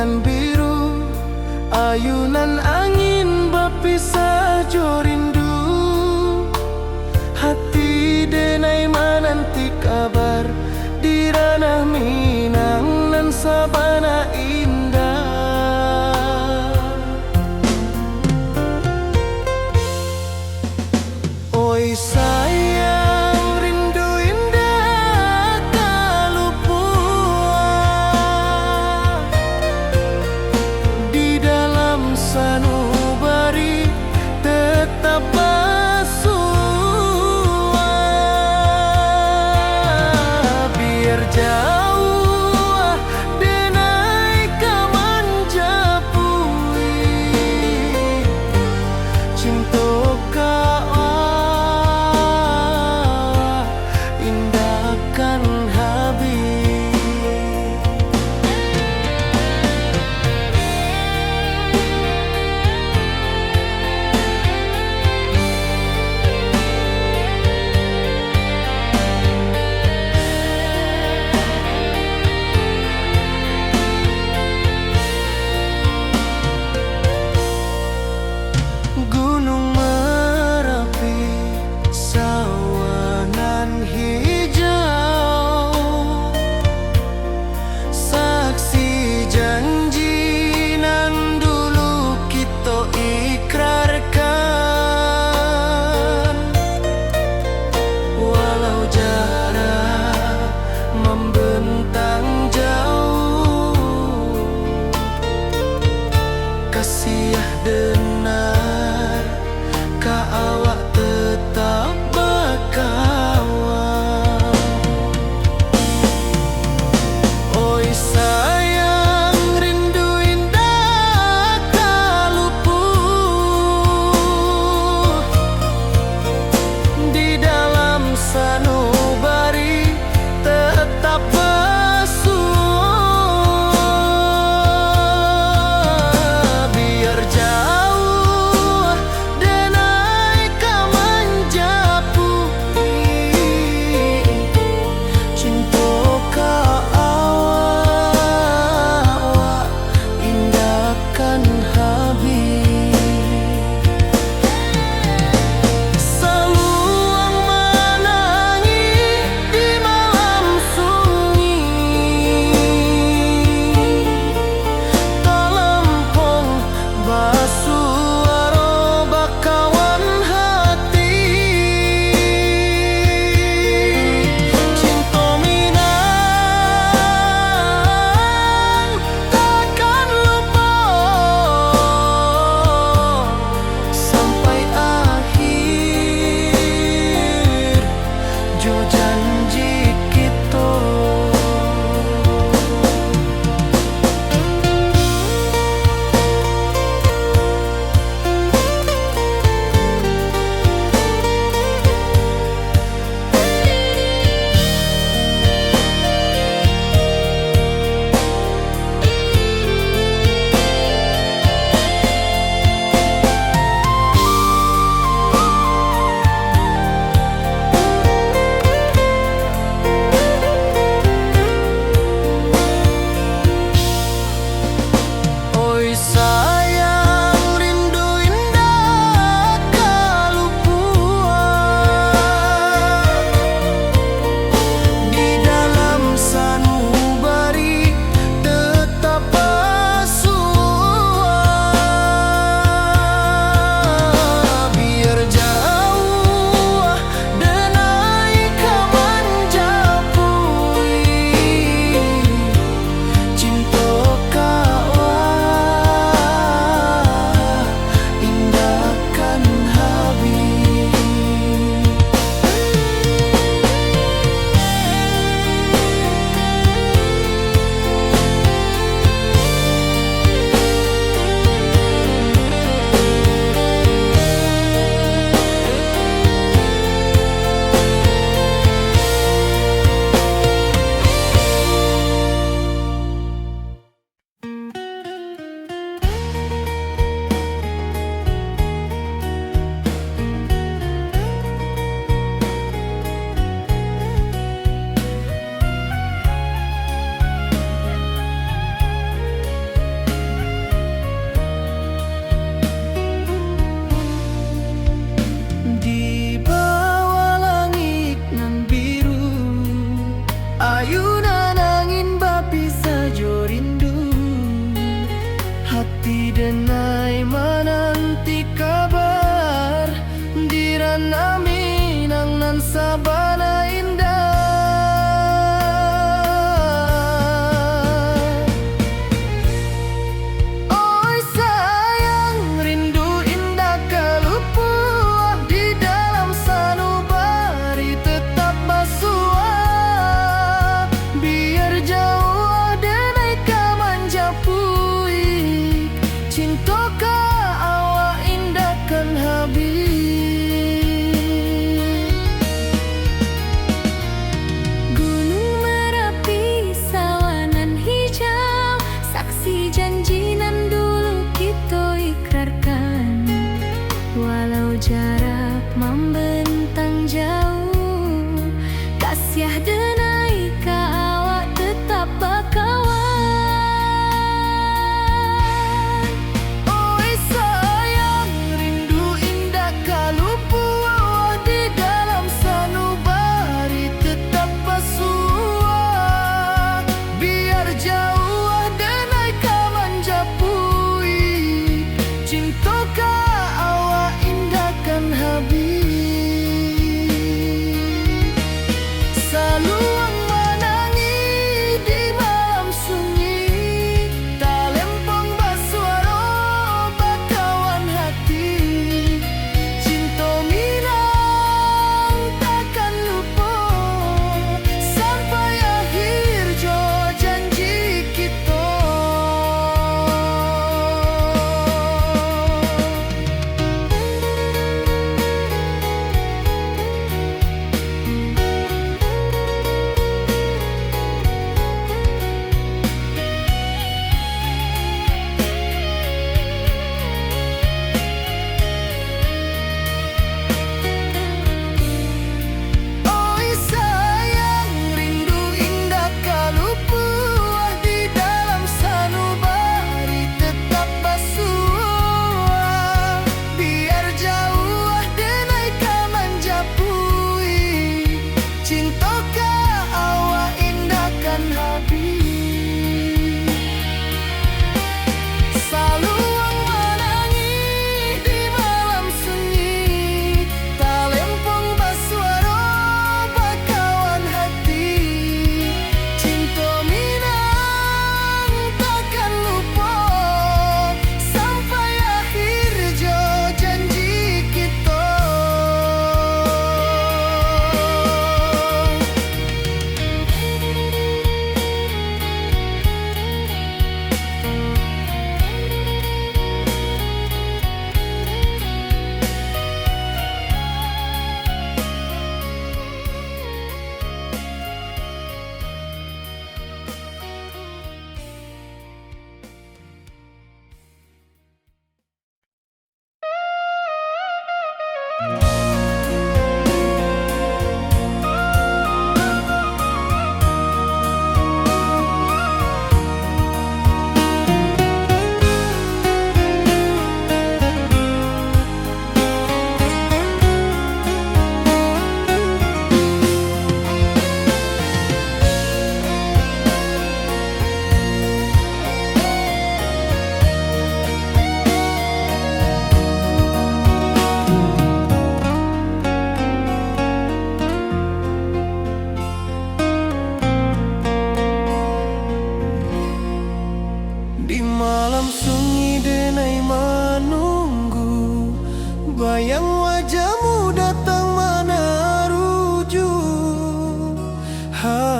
bulan biru, ayunan angin berpisah jo rindu. Hati denai menanti kabar di ranah Minang nan sabana indah. Oi sayang, rindu indah kalupua di dalam sanubari tetap bersua. Biar jauh denai kaman japui cinta indahkan habis. Gunung Merapi, sawanan hijau,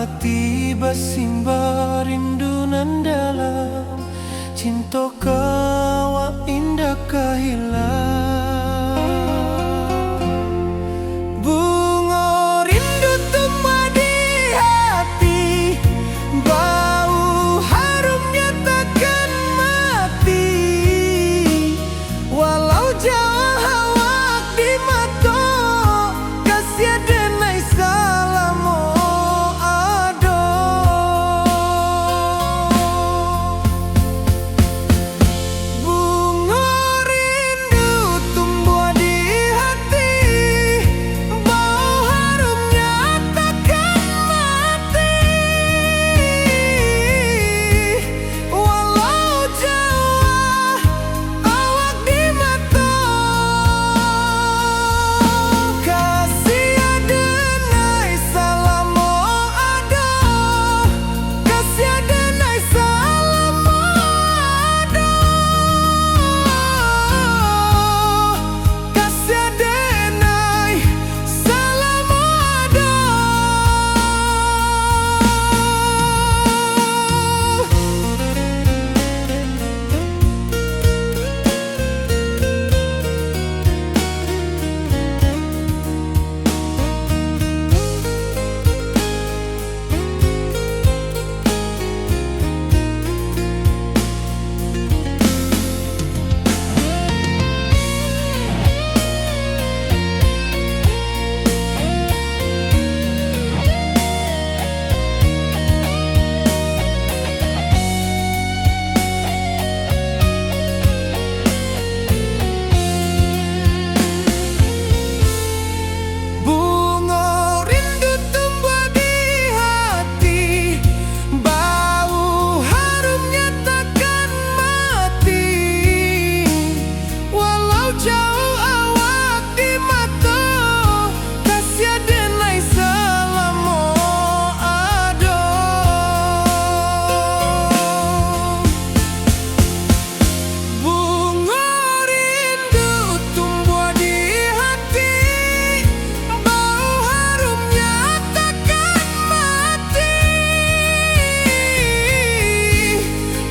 hati basimba rindu nan dalam, cinta kawa indah kahilang. Bunga rindu tumbuh di hati, bau harumnya takkan mati. Walau jauh hawak di mata, kasih denai salamo ado. Bunga rindu tumbuh di hati, bau harumnya takkan mati. Walau jauh awak di mata, kasih adenai salamo ado, kasih adenai salamo ado, kasih adenai salamo ado. Bunga rindu tumbuh di hati, bau harumnya takkan mati. Walau jauh awak di mata, kasih adenai salamo ado. Bunga rindu tumbuh di hati, bau harumnya takkan mati.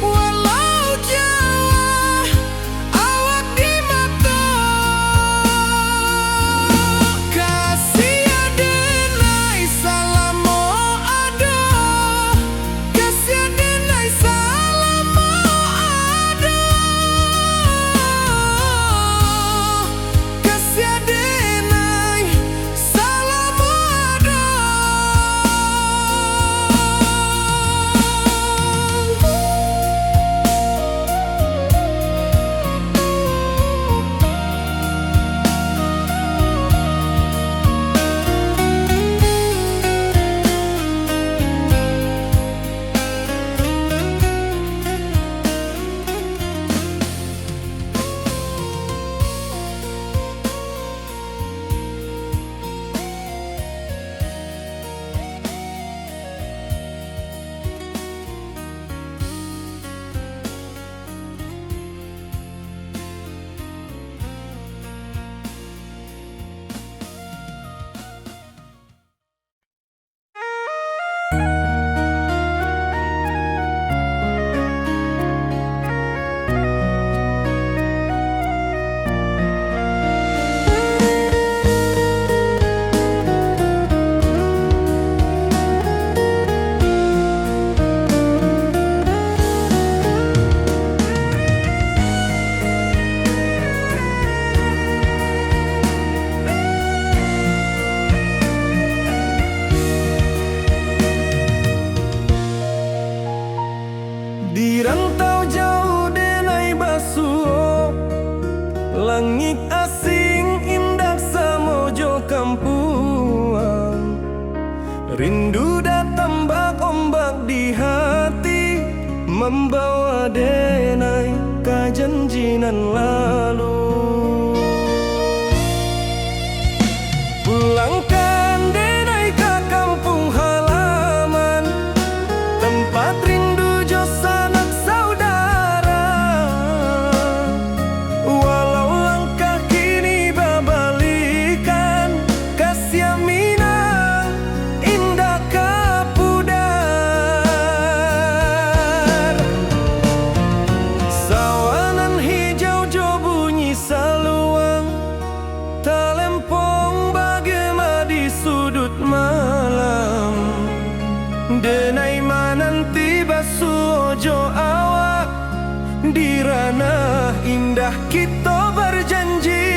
Walau jauh awak di mata, kasih adenai salamo ado, kasih adenai salamo ado, kasih adenai salamo ado. Di rantau jauh denai basuh, langit asing indah samojo kampuang. Rindu datang bak ombak di hati, membawa denai kajanjinan lalu. Pulangkan denai ke kampung halaman, tempat rindu jo sanak saudara. Walau langkah kini babalikan, kasih minang indah kapudara. Denai mananti basuojo awak di ranah indah kita berjanji.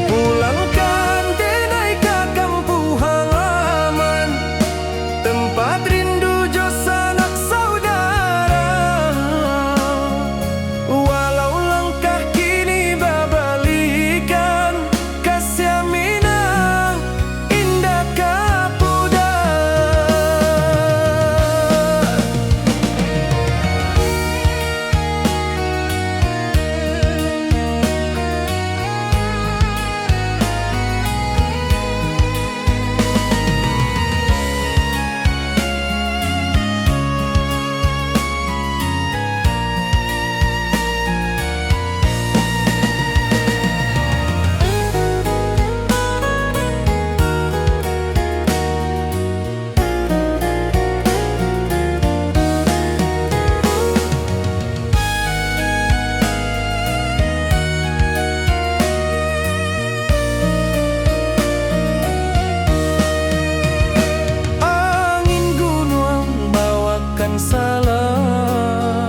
Pulangkan denai ke kampung halaman, tempat rindu jo sanak saudara. Walau langkah kini babalikan, kasih minang indah kapudar. Angin gunung bawakan salam,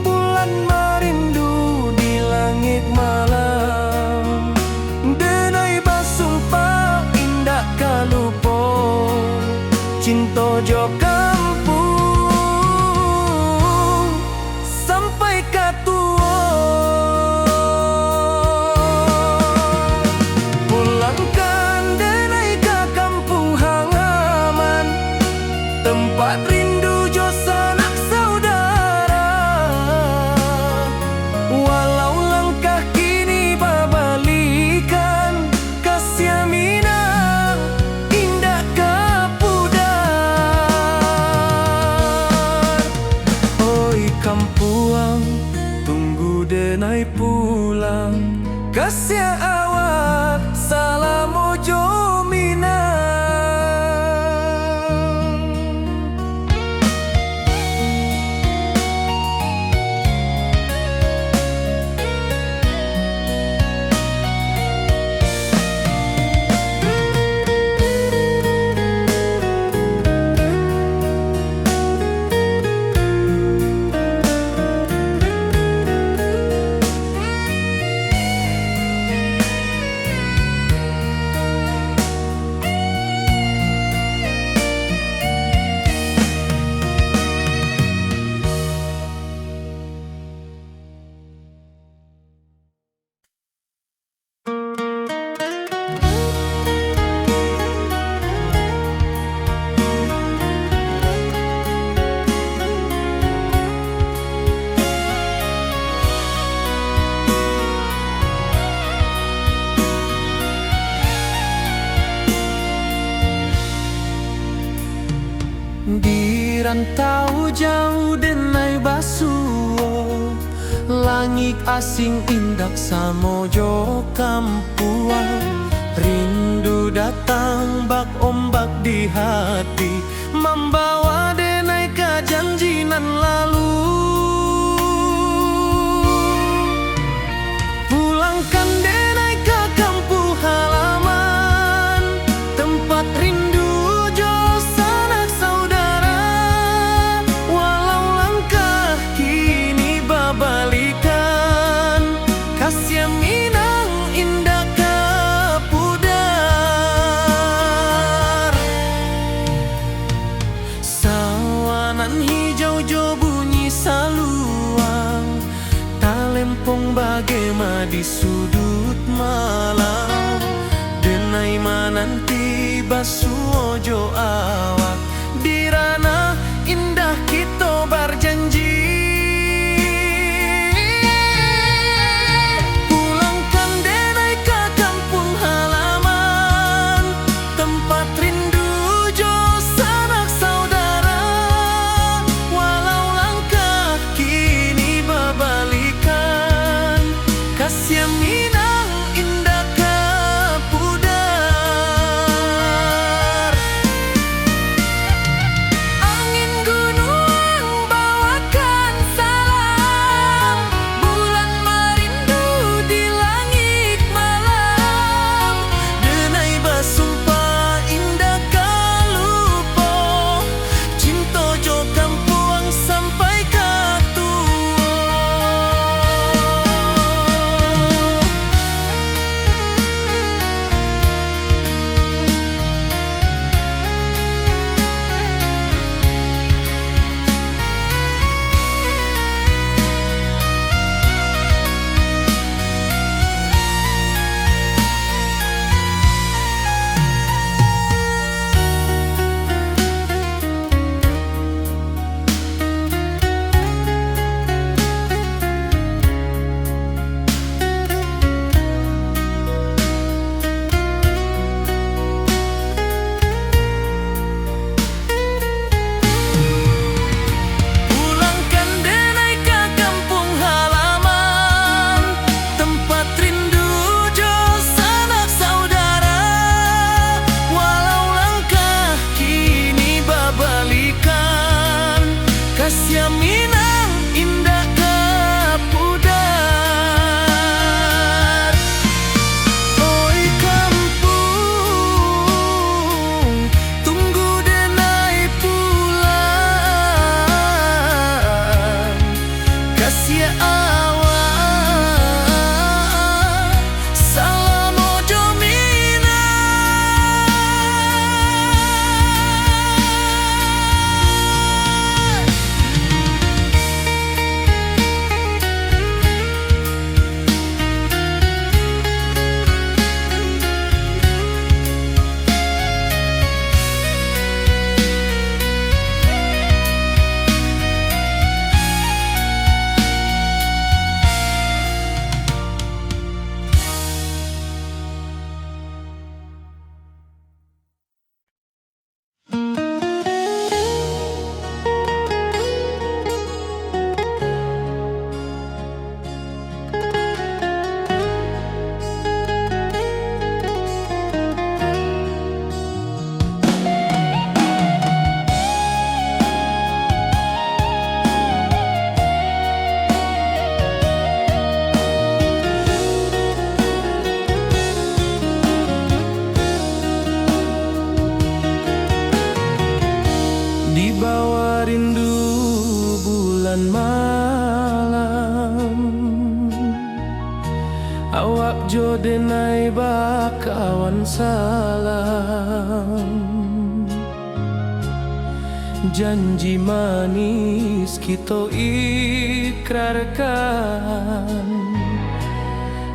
bulan merindu di langit malam. Denai basumpah indah kalupo, cinta jo kampung sampai katua. Pulangkan denai ke kampung halaman, tempat rindu jo sanak saudara. Walau langkah kini babalikan, kasih minang indah kapudar. Oi kampuang, tunggu denai pulang, kasih awak salam ojo minang. Di rantau jauh denai basuo, langit asing indak samojo kampuang. Rindu datang bak ombak di hati, membawa denai ke janji nan lalu. Pulangkan denai ke kampung halaman, tempat rindu jo sanak saudara. Walau langkah kini babalikan, kasih minang indah kapudar. Sawanan hijau jo bunyi saluang, talempong bagema di sudut malam. Denai mananti basuojo awak di ranah indah kita berjanji. Pulangkan denai ke kampung halaman, tempat rindu jo sanak saudara. Walau langkah kini babalikan, kasih minang indah kapudar. denai bakawan salam. Janji manis kita ikrarkan,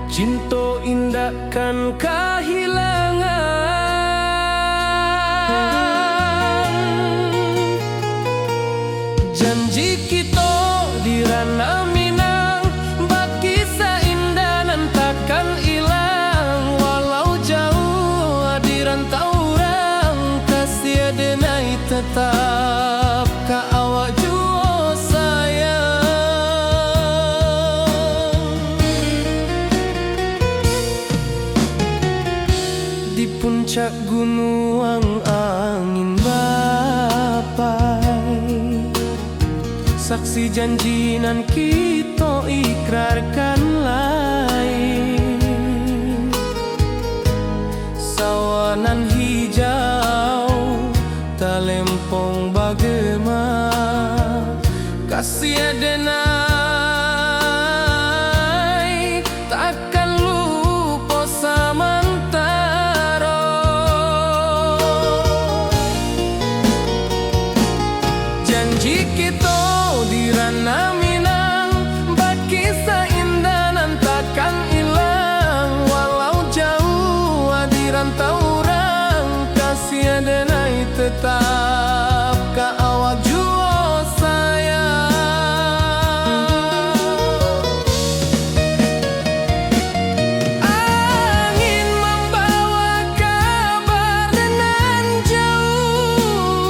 cinta indahkan kehilangan. Janji kita di ranah Minang, baki seindah nan takkan hilang. Walau jauh di rantau orang, kasih denai tetap ka awak jua sayang. Di puncak gunung angin bapai, saksi janji nan kita ikrarkan lain. Sawanan hijau talempong bagema, kasih denai takkan lupa samantara. Janji kita di ranah Minang, baki seindah nan takkan hilang. Walau jauh di rantau orang, kasih denai tetap ka awak jua sayang. Angin membawa kabar nan jauh,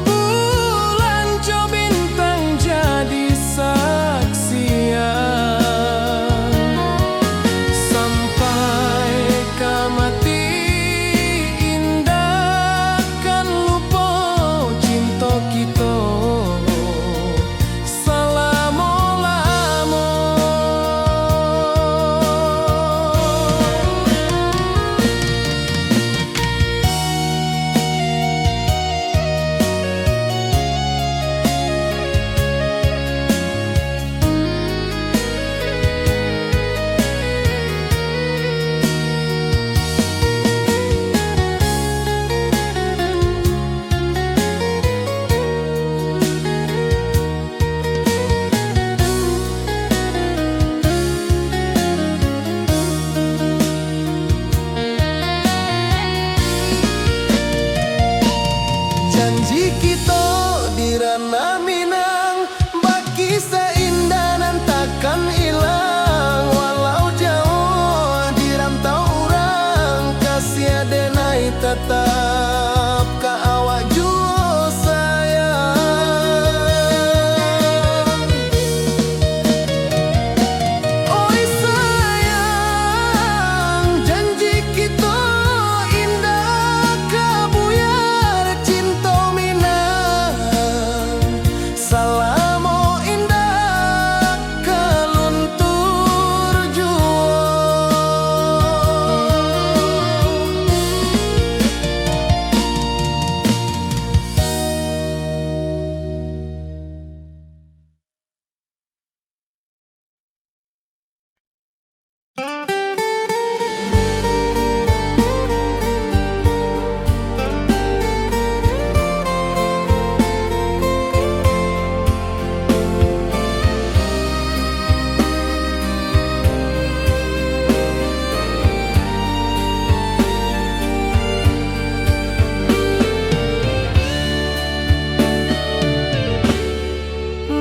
bulan jo bintang jadi saksian. Sampai ke mati indah kan lupa cinta kita selama-lama. Janji kita di ranah Minang, baki seindah nan takkan hilang. Walau jauh di rantau orang, kasih denai tetap ka awak jua sayang. Oi sayang, janji kita indah kabuyar cinta Minang. Salamo indah keluntur jua.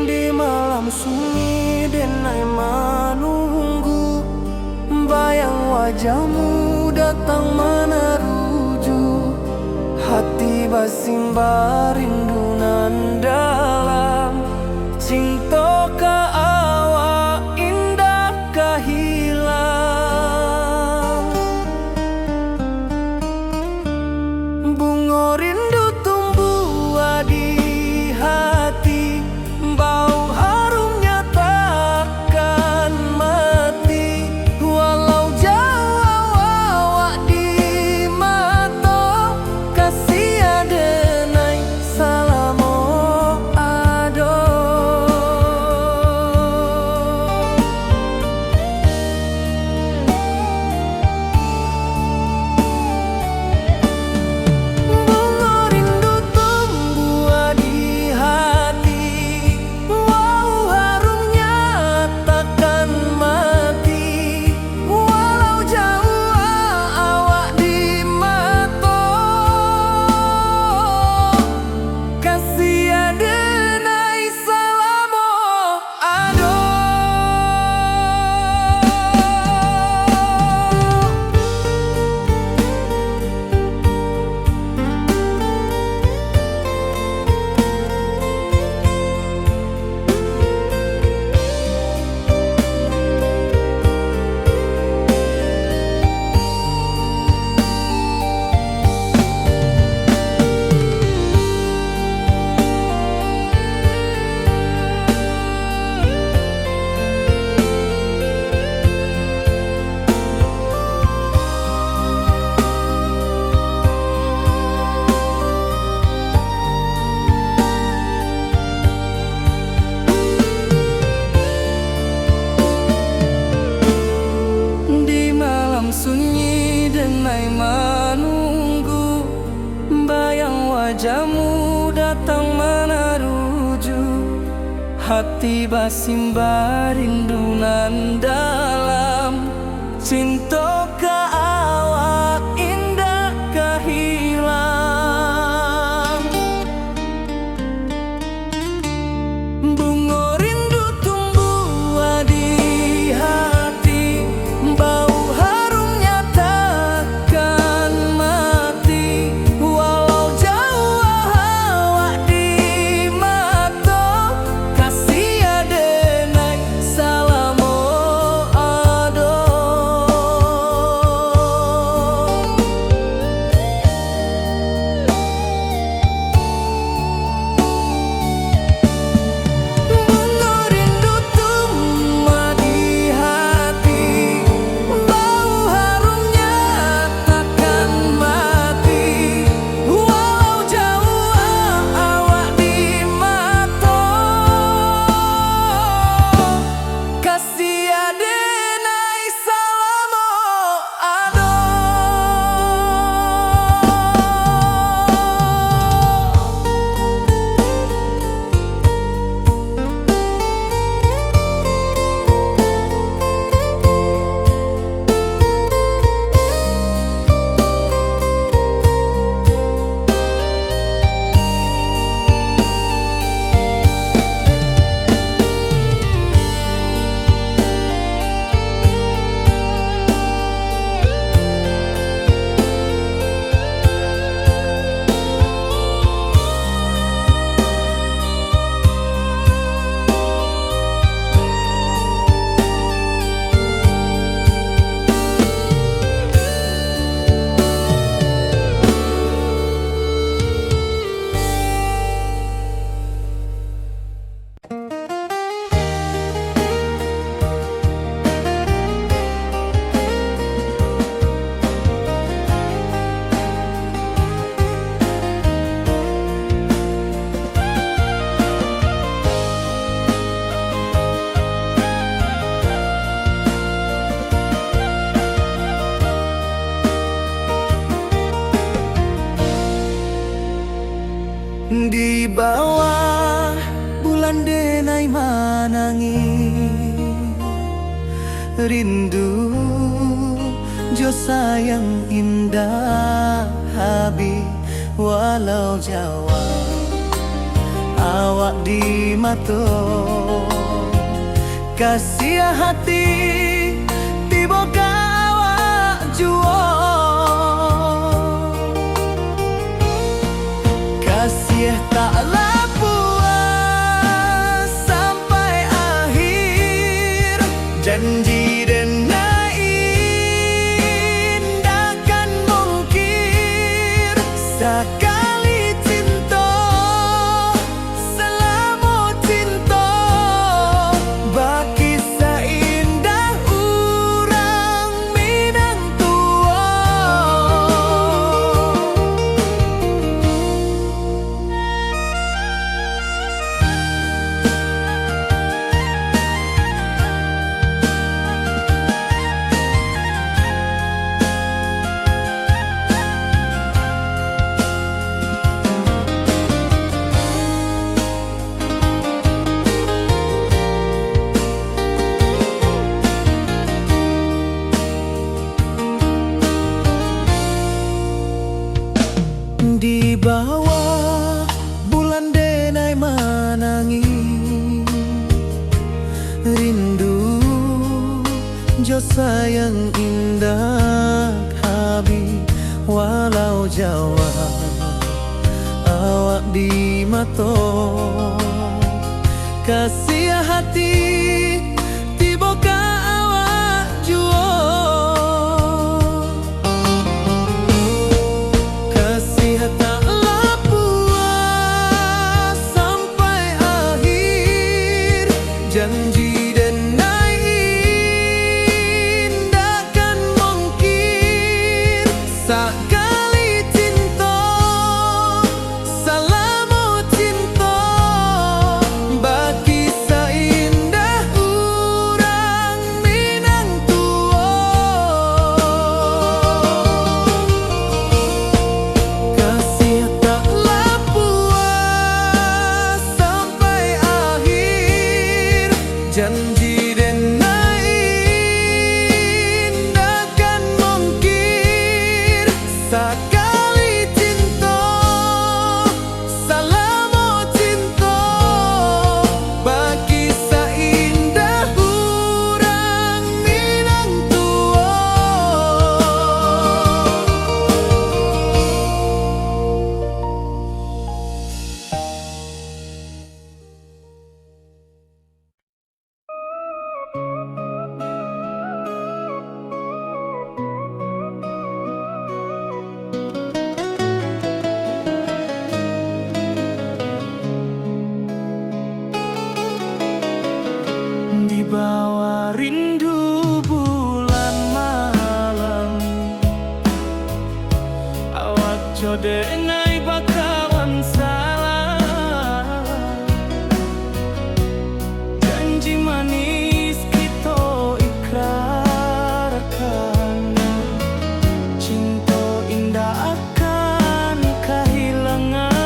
Di malam sunyi denai menunggu, bayang wajahmu datang meneruju. Hati basimba rindu nan dalam, cinta ka awak indah kahilang. Bunga rindu tumbuh di hati, bau harumnya takkan mati. Walau jauh awak di mata, kasih denai salam. wajahmu datang menaruju, hati basimba rindunan dalam cinta ka awak indah kehilang. Bunga rindu tumbuh di hati, bau harumnya takkan mati. Walau jauh awak di mata, kasih adenai salamo ado. Bunga rindu tumbuh di hati, bau harumnya takkan mati. Walau jauh awak di mata, kasih adenai salamo ado. Di bawah bulan denai manangi, rindu jo sayang indah habi. Walau jawa awak di mato, kasih hati tiba ka awak juo. Kasih taklah puas sampai akhir, janji denai indah mungkir. Sekali cinta selama cinta, baki seindah urang minang tua. Di bawah bulan denai manangi, rindu jo sayang indah habi. Walau jawa awak di mato, kasih hati tiba ka awak juo. Kasih taklah puas sampai akhir, janji denai indah kan mungkir. Sekali cinta selama cinta, baki seindah Jodenai bakawan salah, janji manis kita ikrarkan, cinta indah akan kehilangan.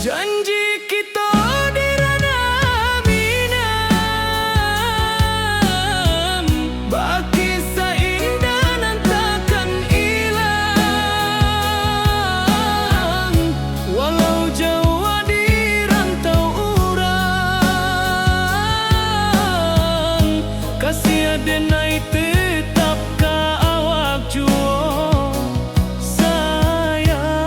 Janji kita di ranah Minang, bagi seindah nan takkan hilang, walau jauh di rantau urang, kasih adenai tetap ka awak juo sayang.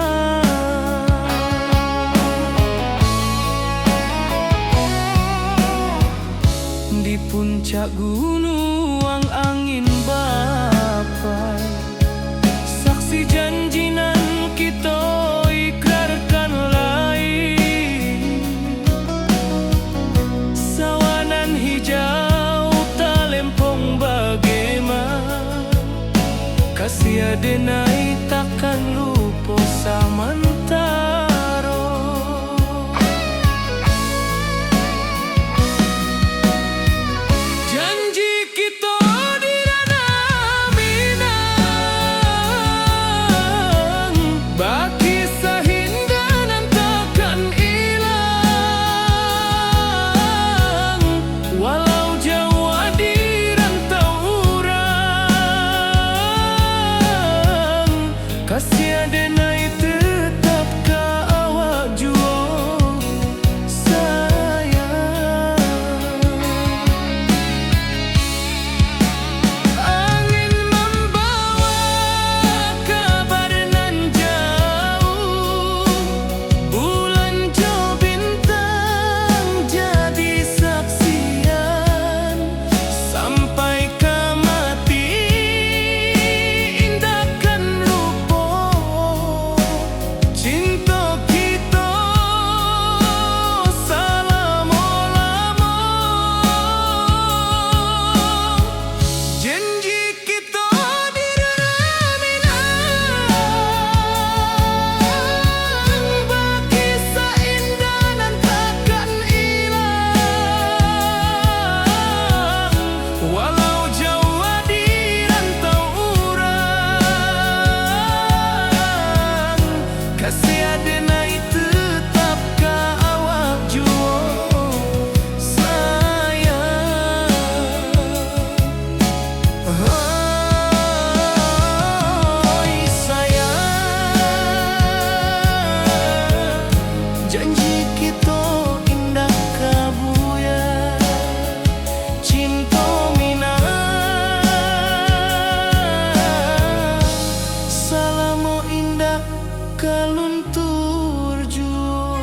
Di puncak gunung angin bapai, saksi janji nan kita ikrarkan lain. Sawanan hijau talempong bagaimana, kasih adenai takkan lupa samantara. Janji kita di ranah Minang, bagi sahindah nan takkan hilang, walau jauh di rantau urang, kasih adenai tetap ka awak juo sayang. Angin membawa kabar nan jauh, bulan jo bintang jadi saksian, sampai ke mati indahkan lupa cinta kita selama-lama. Janji kita di ranah Minang, bagi seindah nan takkan hilang, walau jauh di rantau urang, kasih adenai tetap ka awak juo sayang. Oi sayang, janji kita indah kabuya, cinta Minang, salamo indah kaluntur juo.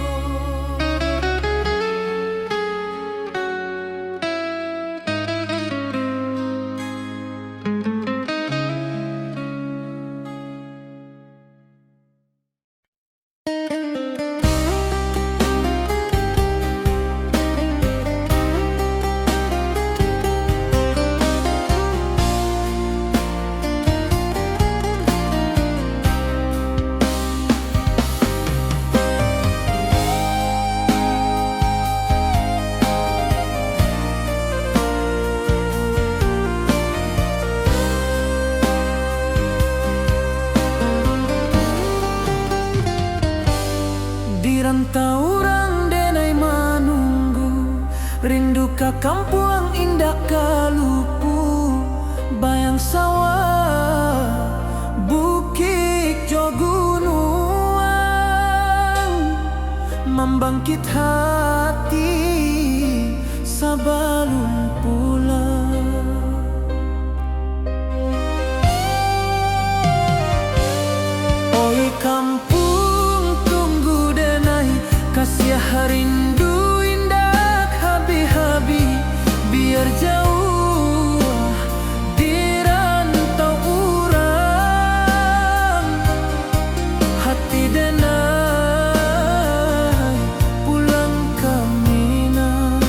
Di rantau urang denai manunggu, rindu ka kampung indah kalupu, bayang sawah bukit jo gunung, membangkit hati sabalun pulang. Oi kampung tunggu denai, kasih rindu indah habi-habi, biar jauh di rantau urang, hati denai pulang ke Minang.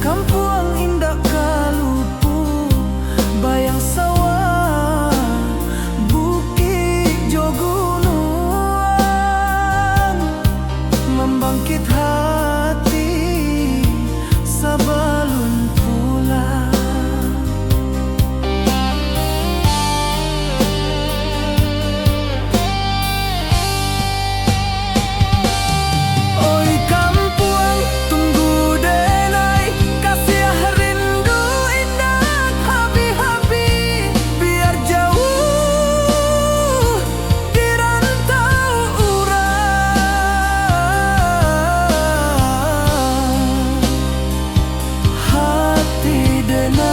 Kampung indah kalupu, bayang sawah, bukit jo gunung, membangkit hati sebelum pulang. Oi kampung tunggu denai, kasih rindu indah habi-habi, biar jauh di rantau urang. Hati denai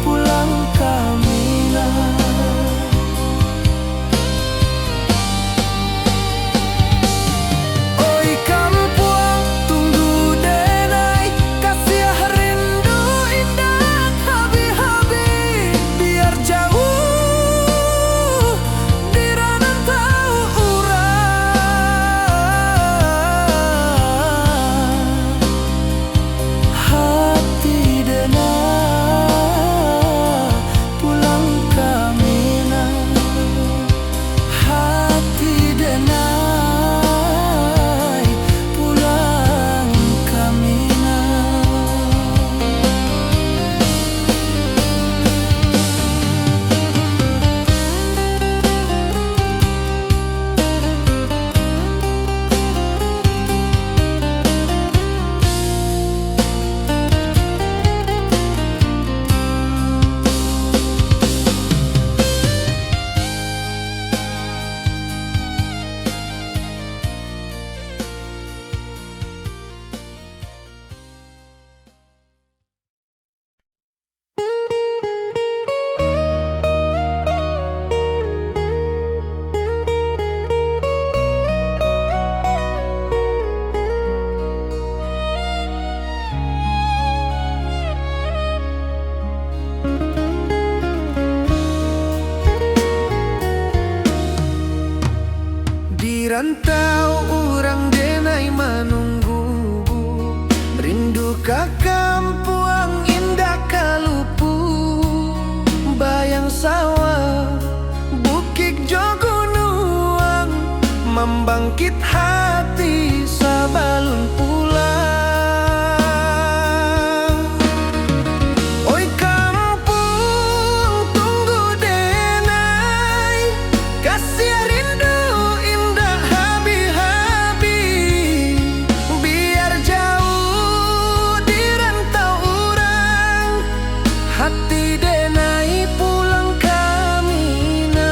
pulang kamilah. Oi kampung tunggu denai, kasih rindu indah habi-habi, biar jauh di rantau urang. Hati denai pulang kamilah. Hati denai pulang kamilah. Di rantau urang denai menunggu, rindu ka kampung indah kalupu, bayang sawah, bukit jo gunung, membangkit hati sebelum pulang. Oi kampung tunggu denai, kasih rindu indah habi-habi, biar jauh di rantau urang. Hati denai pulang kaminang.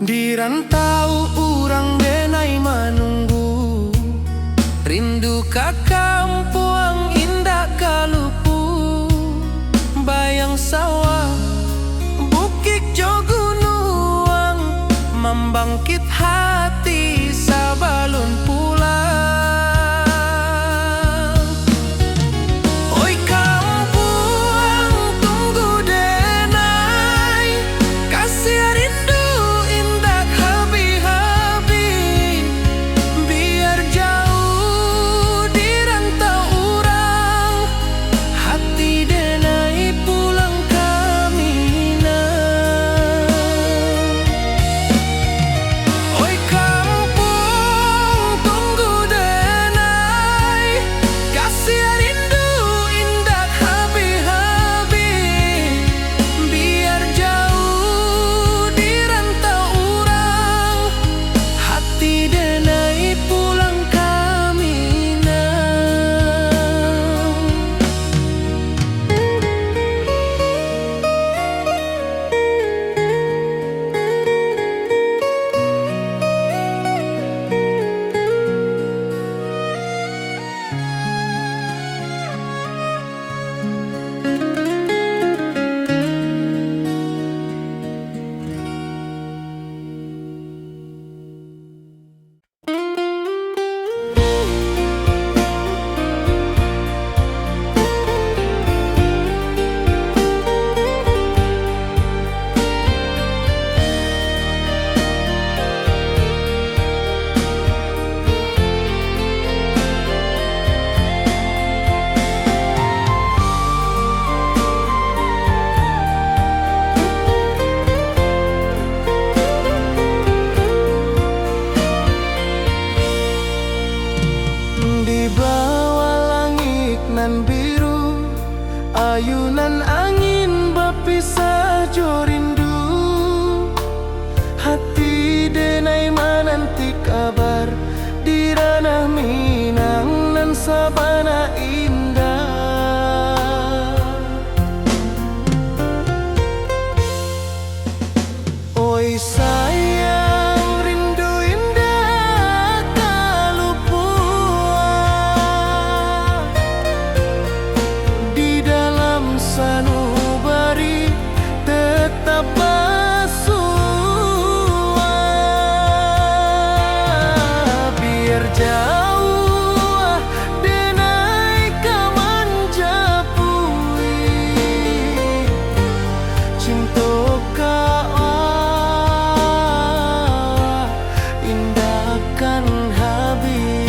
Di rantau urang denai menunggu, rindu ka kampung indah kalupu, bayang sawah, bukit jo gunung, membangkit hati sebelum pulang. Oi kampung tunggu denai, kasih rindu indah habi-habi, biar jauh di jauh denai kaman japui cinta kau indahkan habis.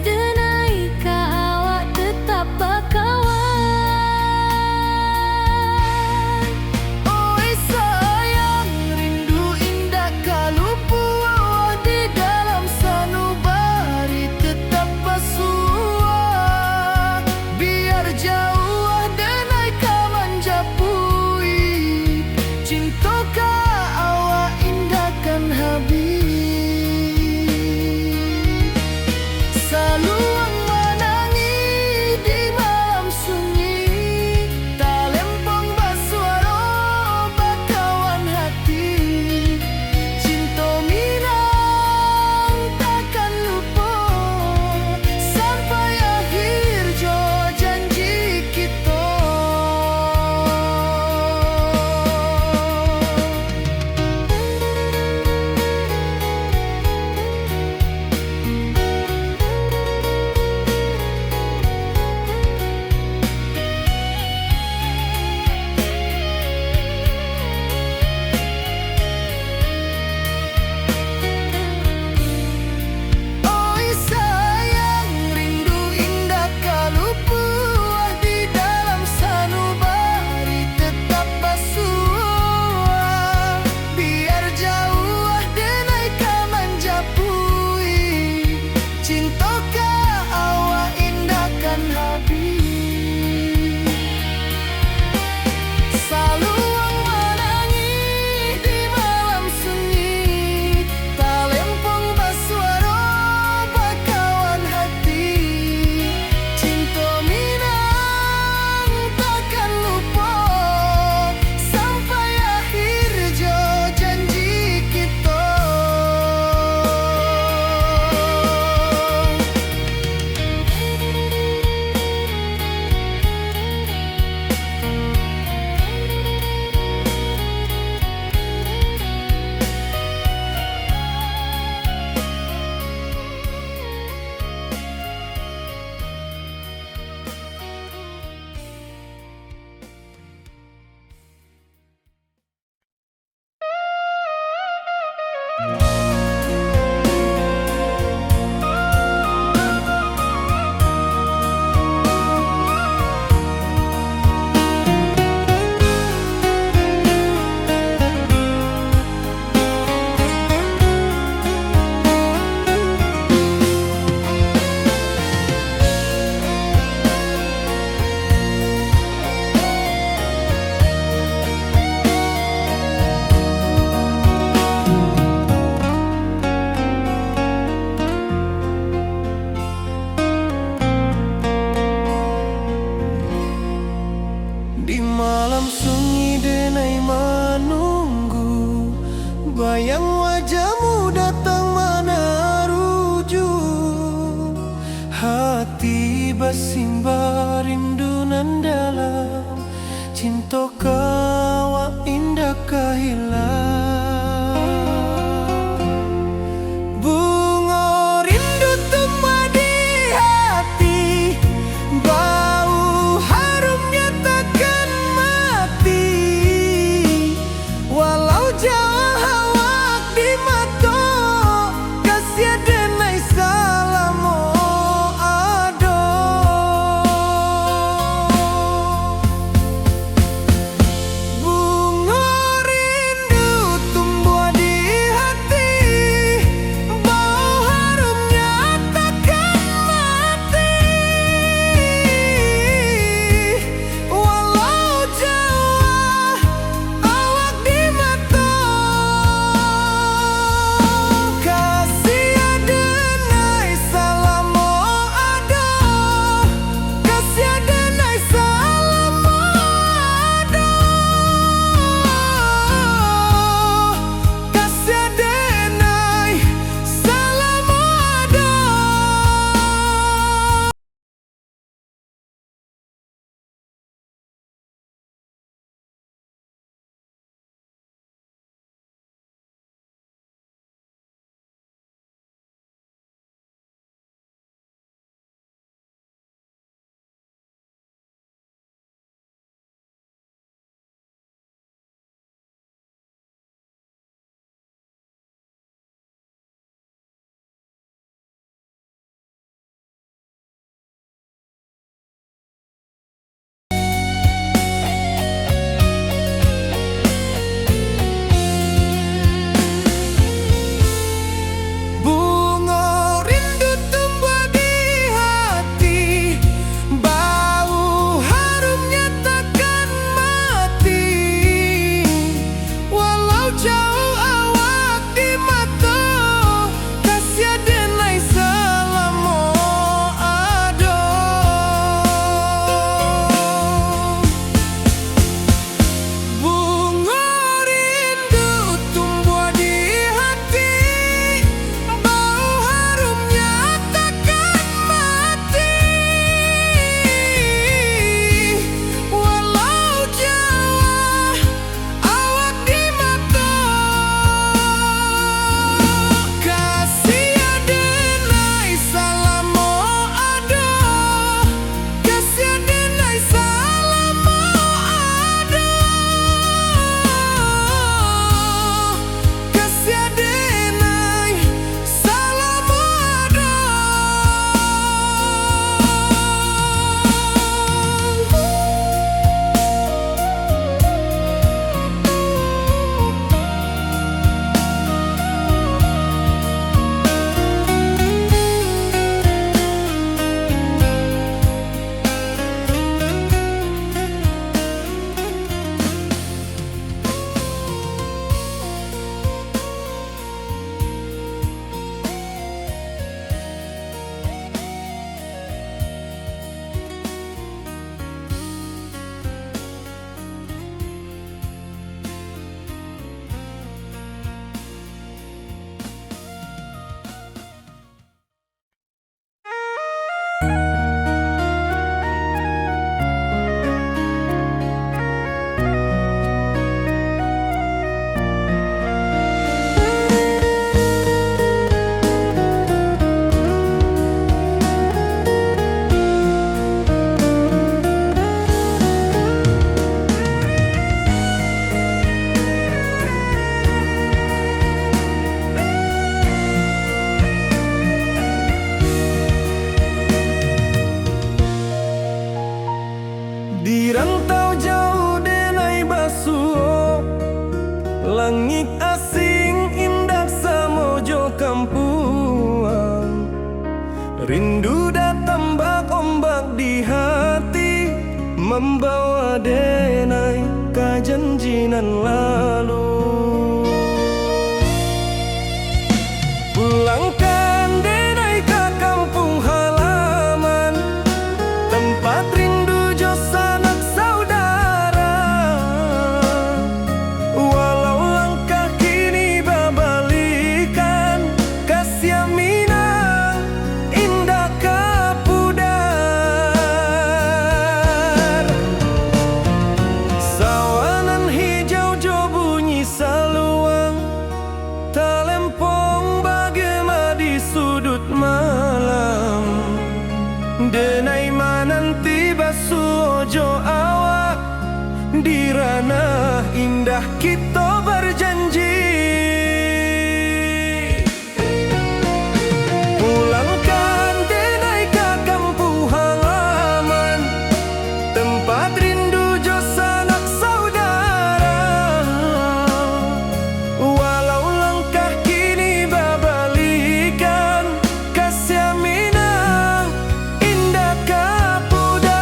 denai ka awak tetap bakawan. Oi sayang, rindu indah kalau puas di dalam sanubari tetap basuah. Biar jauh denai ka manjapui, cinta ka awak indahkan habis. Saluang menangi di malam sunyi, tak lempong basuara bakawan hati. Cinta minang takkan lupa sampai akhir jo janji kita. Oi sayang, rindu indah kalau puas di dalam sanubari tetap basuah. Biar jauh denai ka manjapui, cinta ka awak indahkan habis. Saluang menangi di malam sunyi, tak lempong basuara bakawan hati. Cinta minang takkan lupa sampai akhir jo janji kita. Di malam sunyi denai menunggu, bayang wajahmu datang mana rujuk. Hati bersimbar rindu nan dalam, cinta kau indah kehilang. Bunga rindu tumbuh di hati, bau harumnya takkan mati. Walau jauh awak di mata, kasih denai salamo ado. Rindu datang bak ombak di hati, membawa denai ke janjinan lalu. Pulangkan denai ke kampung halaman, tempat rindu jo sanak saudara. Walau langkah kini babalikan, kasih Minang indah kapudar. Sawanan hijau jo bunyi saluang, talempong bagema di sudut malam. Denai mananti basuh ojo awak, di ranah indah kita berjanji. Pulangkan denai ke kampung halaman, tempat rindu jo sanak saudara. Walau langkah kini babalikan, kasih Minang indah kapudar.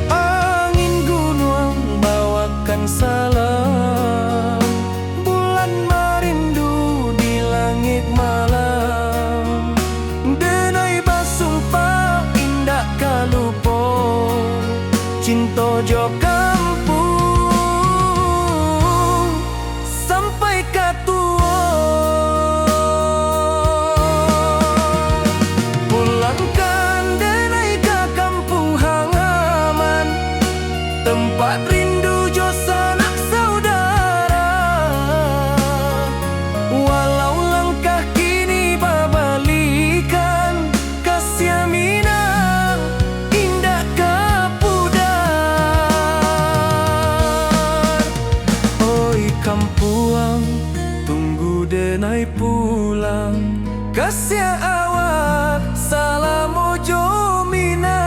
Angin gunung bawakan salam, bulan merindu di langit malam. Denai basumpah indah kalupo, cinta jo kampung sampai katua. Pulangkan denai ke kampung halaman, tempat rindu jo sanak saudara. Walau langkah kini babalikan, kasih Minang indah kapudar. Oi kampuang, tunggu denai pulang, kasih awak salam ojo Minang.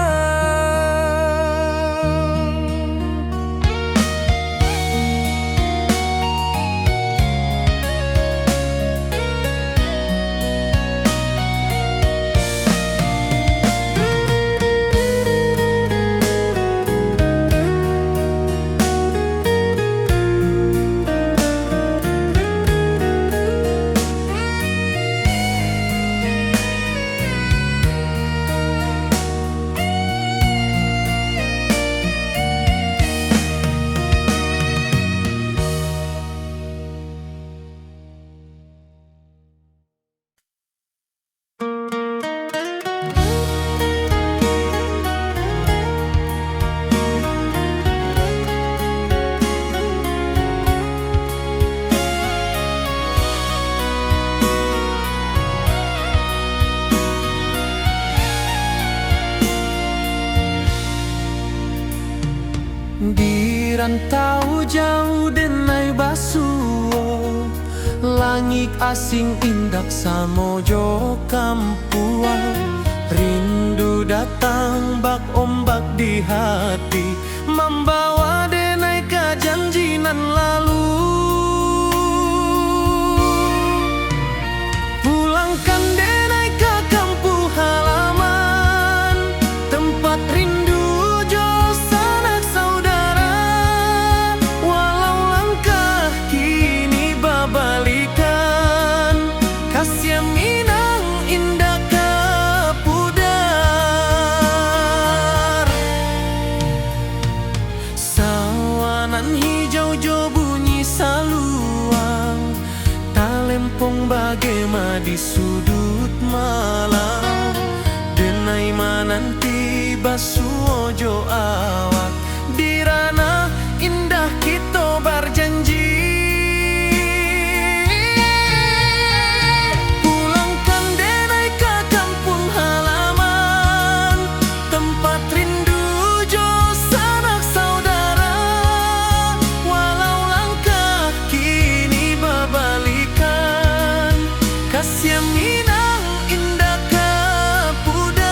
Di rantau jauh denai basuh, langit asing indak samojo kampuang. Rindu datang bak ombak di hati, membawa denai ke janjinan lalu. Pulangkan denai ke kampung halaman, tempat rindu jo sanak saudara. Walau langkah kini babalikan, kasih Minang indah kapudar. nanti basuojo awak di ranah indah kita berjanji. Pulangkan denai ke kampung halaman, tempat rindu jo sanak saudara. Walau langkah kini berbalikan, kasih Minang indah ke pudar.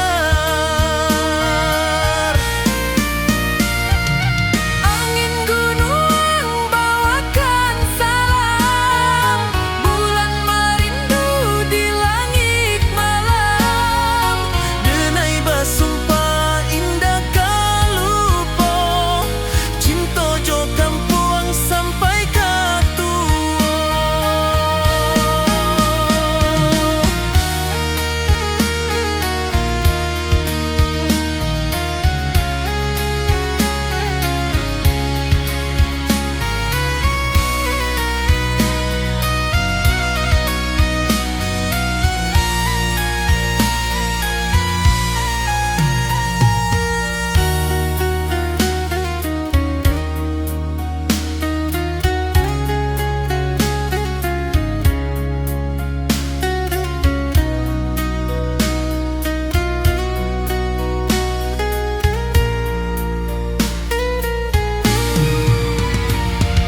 Angin gunung bawakan salam, bulan merindu di langit malam. Denai basumpah indah kalupo, cinta jo kampung sampai ke tua.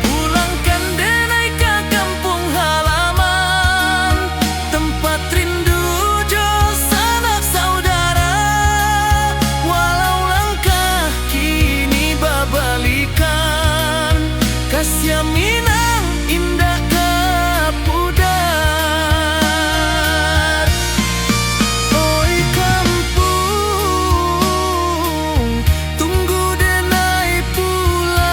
Pulangkan denai ke kampung halaman, tempat rindu jo sanak saudara. Walau langkah kini berbalikan, kasih Minang indah ke pudar. Oi kampung, tunggu denai pulang,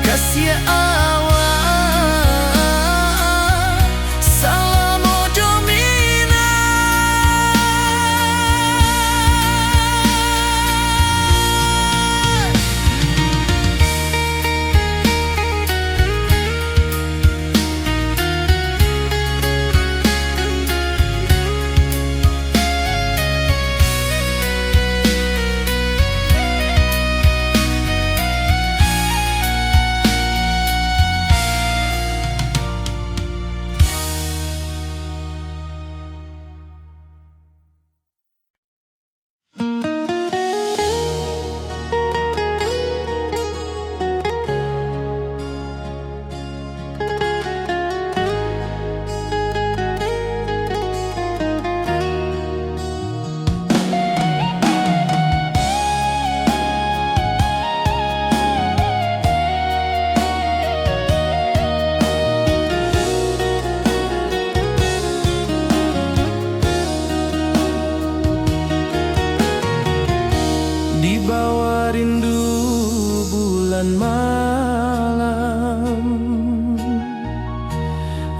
kasih awak salam ojo Minang. Di bawah rindu bulan malam,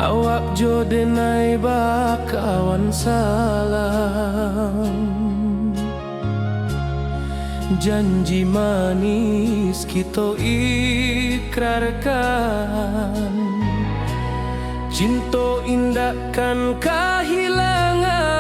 awak jo denai bakawan salam. Janji manis kita ikrarkan, cinta indahkan kehilangan.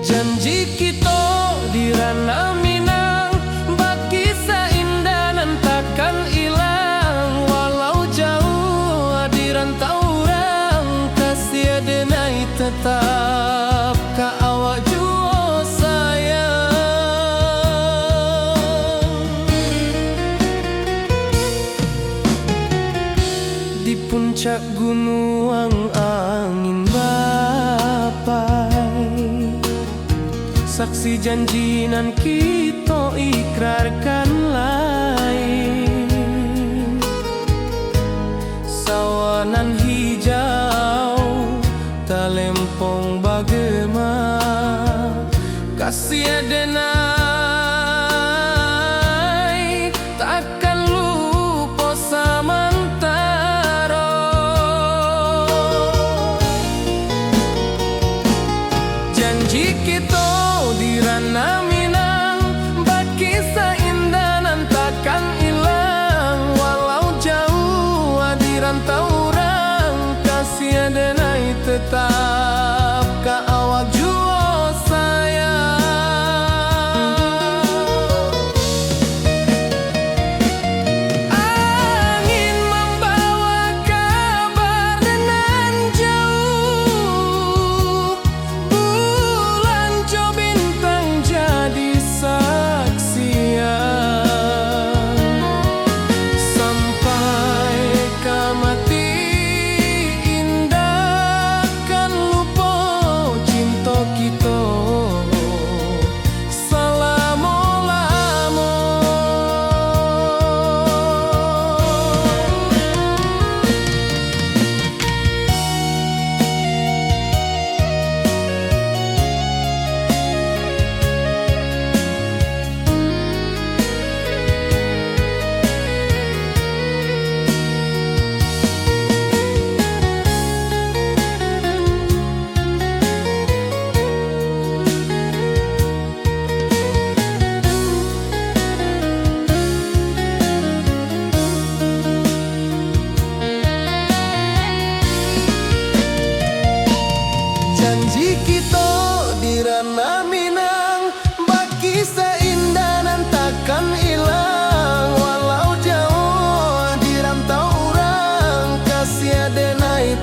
Janji kita di ranah Minang, bakisah indah nan takkan hilang. Walau jauh di rantau orang, kasih denai tetap ke awak jua sayang. Di puncak gunung angin bapai, saksi janji nan kita ikrarkan lain. Sawanan hijau talempong bagema, kasih denai takkan lupa samantara. Janji kita di ranah Minang, bakisah indah nan takkan hilang. Walau jauh di rantau orang,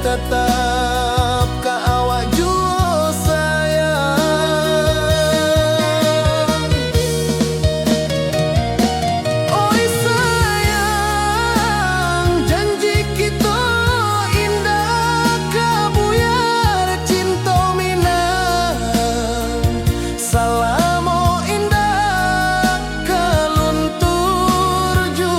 tetap ka awak jua sayang. Oi sayang, janji kita indah kabuyar cinta minang. Salamo indah kaluntur jua.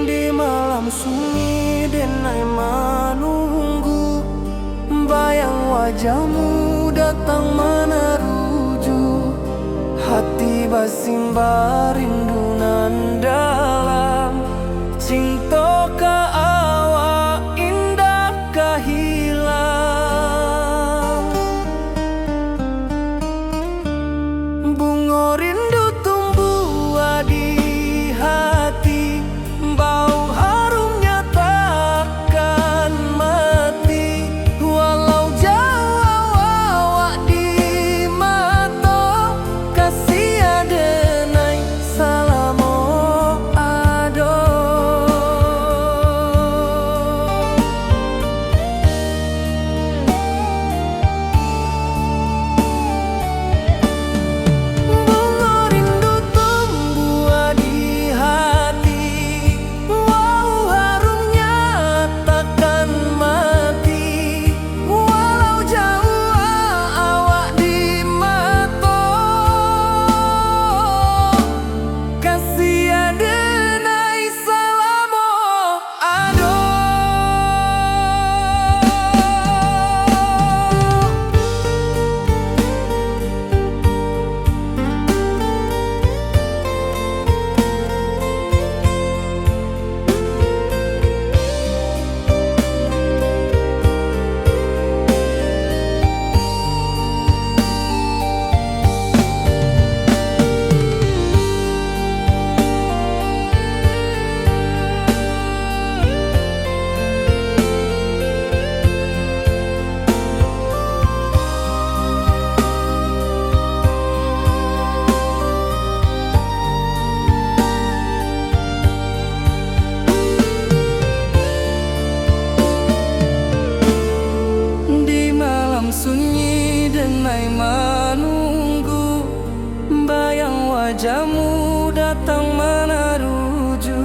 Di malam sunyi denai menunggu, bayang wajahmu datang meneruju. Hati basimba rindu nan dalam, cinta ka awak indah ka hilang. Bunga rindu tumbuh di hati, bau harumnya takkan mati. Walau jauh awak di mata, kasih adenai salamo ado. Bunga rindu tumbuh di hati, wow harumnya takkan mati. Walau jauh awak di mata, kasih adenai salamo ado. Di malam sunyi denai menunggu, bayang wajahmu datang meneruju.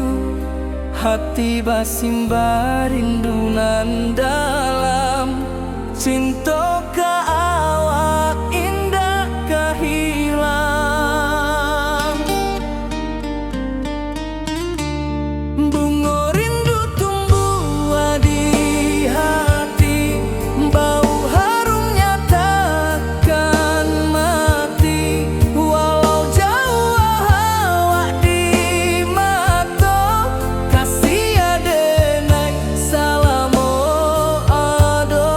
Hati basimba rindu nan dalam, cinta ka awak indah ka hilang. Bunga rindu tumbuh di hati, bau harumnya takkan mati. Walau jauh awak di mata, kasih adenai salamo ado.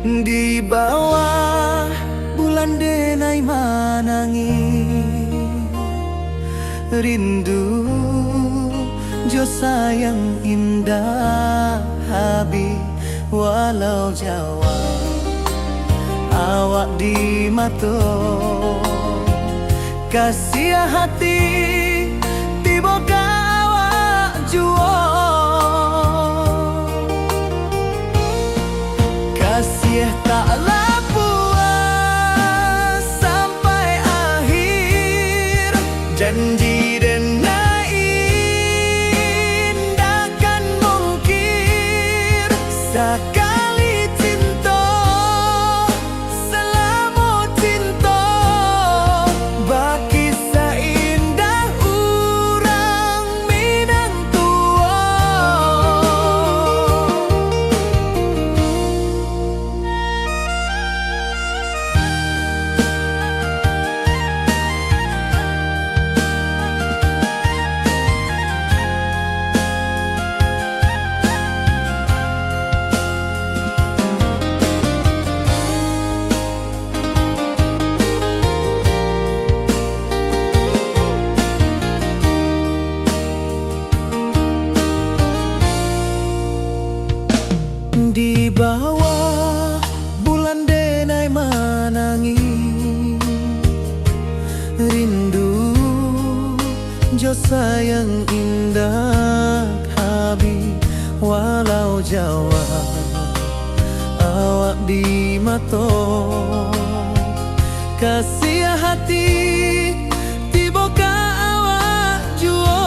Di bawah bulan denai manangi rindu jo sayang indah habi walau Jawa awak di mato kasih hati tiba ka awak juo kasih taklah puas sampai akhir janji denai indahkan mungkir sekali cinta selama cinta baki seindah urang Minang tua. Di bawah bulan denai manangi rindu jo sayang indah habi walau Jawa awak di mato kasih hati tiba ka awak juo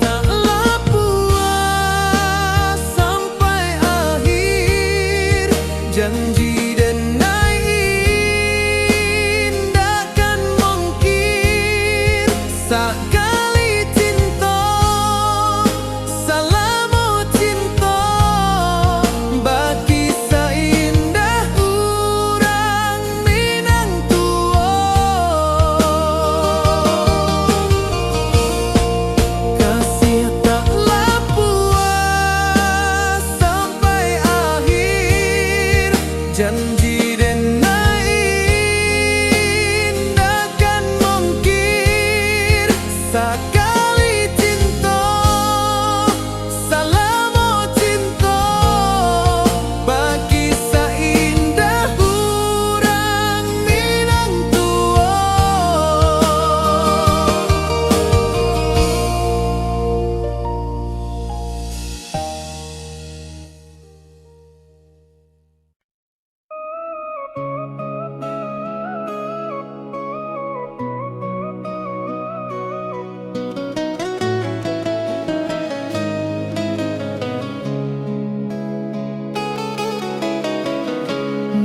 taklah puas sampai akhir janji denai indahkan mungkir sekali cinta selama cinta baki seindah urang Minang tua kasih taklah puas sampai akhir janji denai indahkan mungkir sekali cinta selama cinta baki seindah urang Minang tua.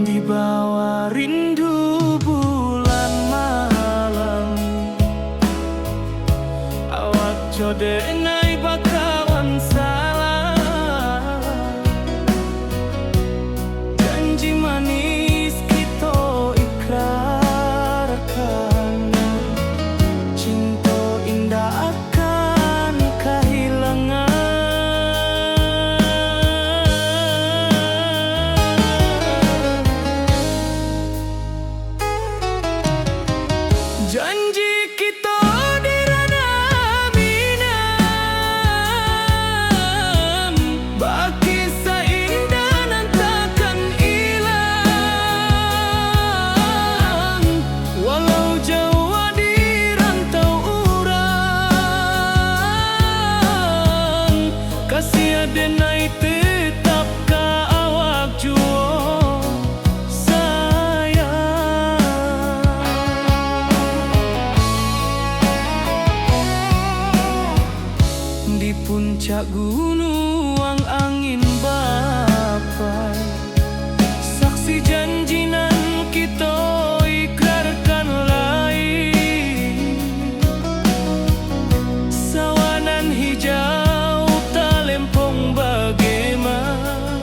Di bawah rindu bulan malam awak codenai bakawan salah janji manis kita ikrarkan cinta indah akan kehilangan janji kita di ranah Minang baki seindah nan takkan hilang walau Jawa di rantau urang kasih denai tetap ka awak juo di puncak gunung angin bapai saksi janji nan kita ikrarkan lain sawanan hijau talempong bagaimana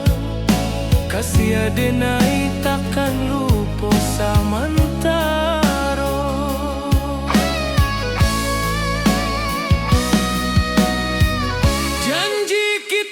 kasih denai takkan lupa samantara janji kita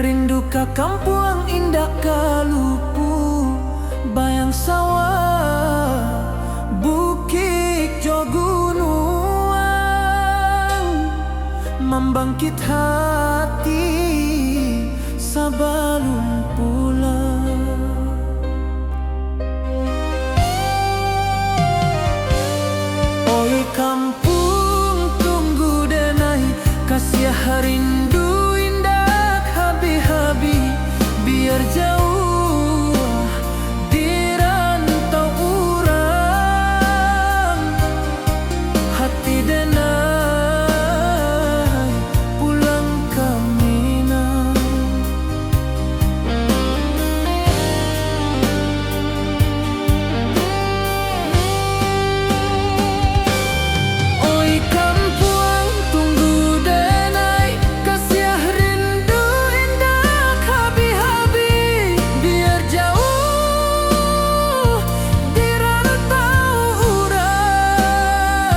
rindu ka kampung indah kalupu, bayang sawah, bukit jo gunung, membangkit hati sebelum pulang. Oi kampung tunggu denai, kasih rindu indah habi-habi, biar jauh di rantau urang, hati denai pulang ke Minang. Oi kampung tunggu denai, kasih rindu indah habi-habi, biar jauh di rantau urang,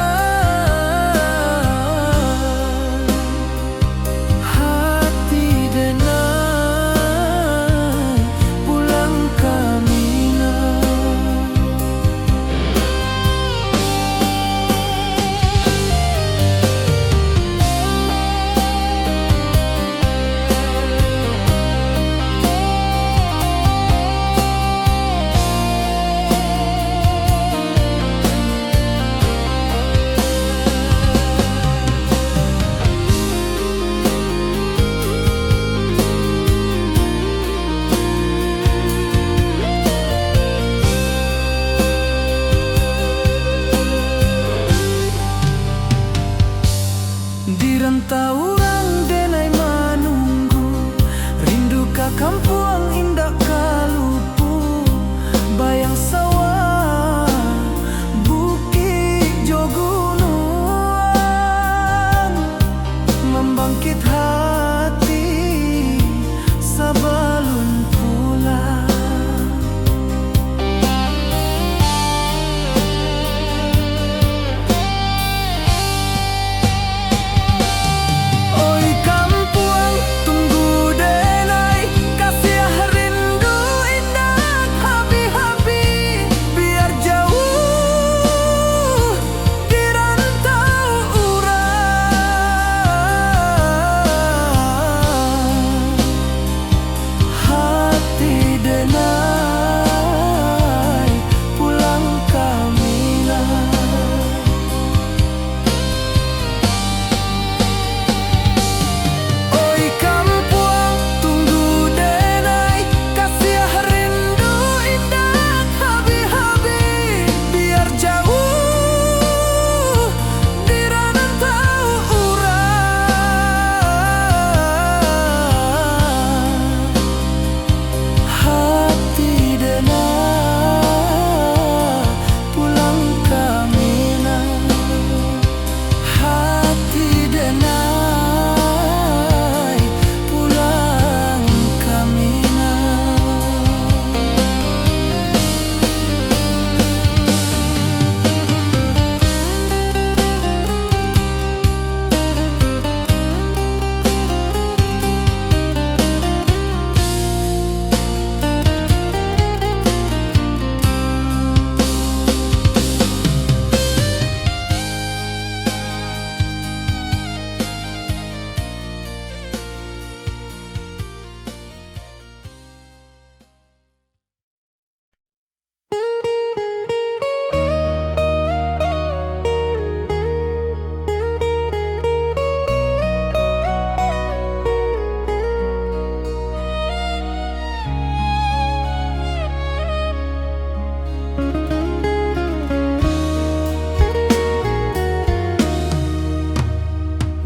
hati denai pulang ke Minang. Di rantau urang denai menunggu, rindu ka kampung indah kalupu, bayang sawah, bukit jo gunung, membangkit hati sebelum pulang. Oi kampung tunggu denai, kasih rindu indah habi-habi, biar jauh di rantau urang, hati denai pulang ke Minang. Oi kampung tunggu denai, kasih rindu indah habi-habi, biar jauh di rantau urang, hati denai pulang ke Minang, hati denai pulang ke Minang.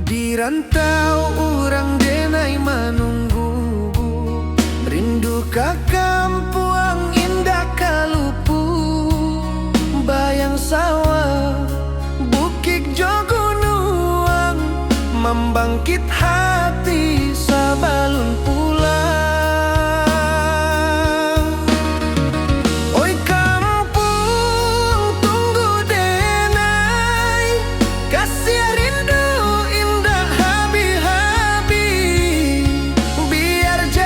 Di rantau urang denai menunggu, rindu ka kampung indah kalupu, bayang sawah, bukit jo gunung, membangkit hati sebelum pulang. Oi kampung tunggu denai, kasih rindu indah habi-habi, biar jauh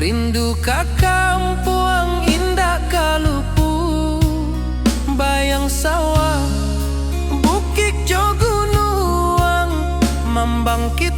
Rindu ka kampung indah kalupu, bayang sawah bukit jo gunung, membangkit